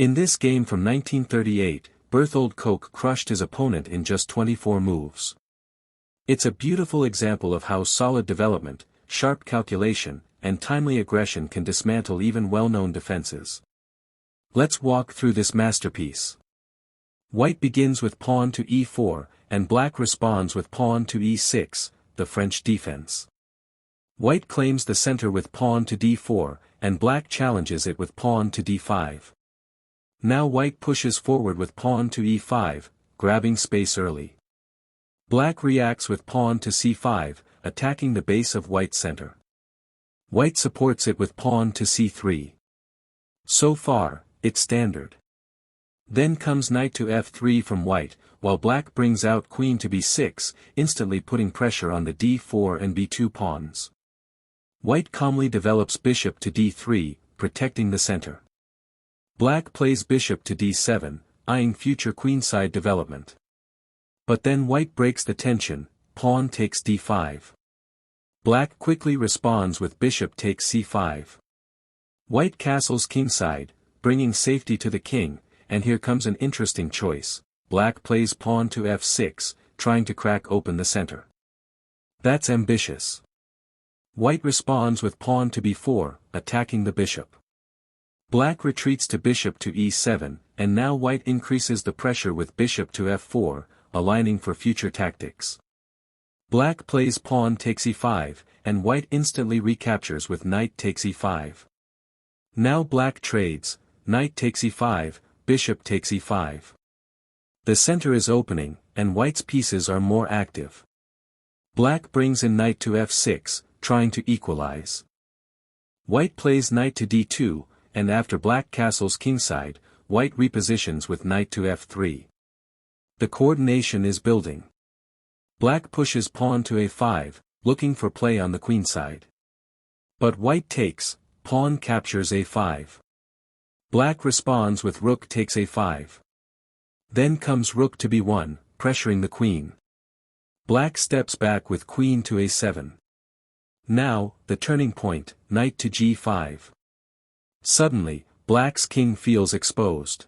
In this game from 1938, Berthold Koch crushed his opponent in just 24 moves. It's a beautiful example of how solid development, sharp calculation, and timely aggression can dismantle even well-known defenses. Let's walk through this masterpiece. White begins with pawn to e4, and black responds with pawn to e6, the French defense. White claims the center with pawn to d4, and black challenges it with pawn to d5. Now white pushes forward with pawn to e5, grabbing space early. Black reacts with pawn to c5, attacking the base of white's center. White supports it with pawn to c3. So far, it's standard. Then comes knight to f3 from white, while black brings out queen to b6, instantly putting pressure on the d4 and b2 pawns. White calmly develops bishop to d3, protecting the center. Black plays bishop to d7, eyeing future queenside development. But then white breaks the tension, pawn takes d5. Black quickly responds with bishop takes c5. White castles kingside, bringing safety to the king, and here comes an interesting choice. Black plays pawn to f6, trying to crack open the center. That's ambitious. White responds with pawn to b4, attacking the bishop. Black retreats to bishop to e7, and now white increases the pressure with bishop to f4, aligning for future tactics. Black plays pawn takes e5, and white instantly recaptures with knight takes e5. Now black trades, knight takes e5, bishop takes e5. The center is opening, and white's pieces are more active. Black brings in knight to f6, trying to equalize. White plays knight to d2, and after black castles kingside, white repositions with knight to f3. The coordination is building. Black pushes pawn to a5, looking for play on the queenside. But white takes, pawn captures a5. Black responds with rook takes a5. Then comes rook to b1, pressuring the queen. Black steps back with queen to a7. Now, the turning point, knight to g5. Suddenly, black's king feels exposed.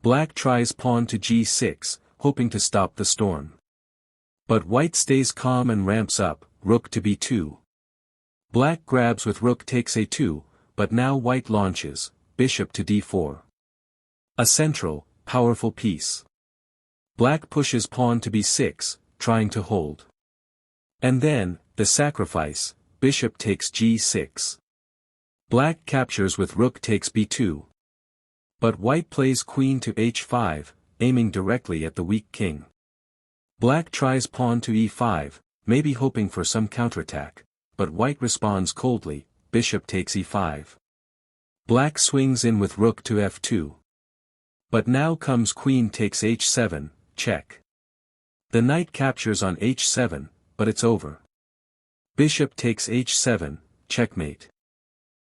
Black tries pawn to g6, hoping to stop the storm. But white stays calm and ramps up, rook to b2. Black grabs with rook takes a2, but now white launches, bishop to d4. A central, powerful piece. Black pushes pawn to b6, trying to hold. And then, the sacrifice, bishop takes g6. Black captures with rook takes b2. But white plays queen to h5, aiming directly at the weak king. Black tries pawn to e5, maybe hoping for some counterattack, but white responds coldly, bishop takes e5. Black swings in with rook to f2. But now comes queen takes h7, check. The knight captures on h7, but it's over. Bishop takes h7, checkmate.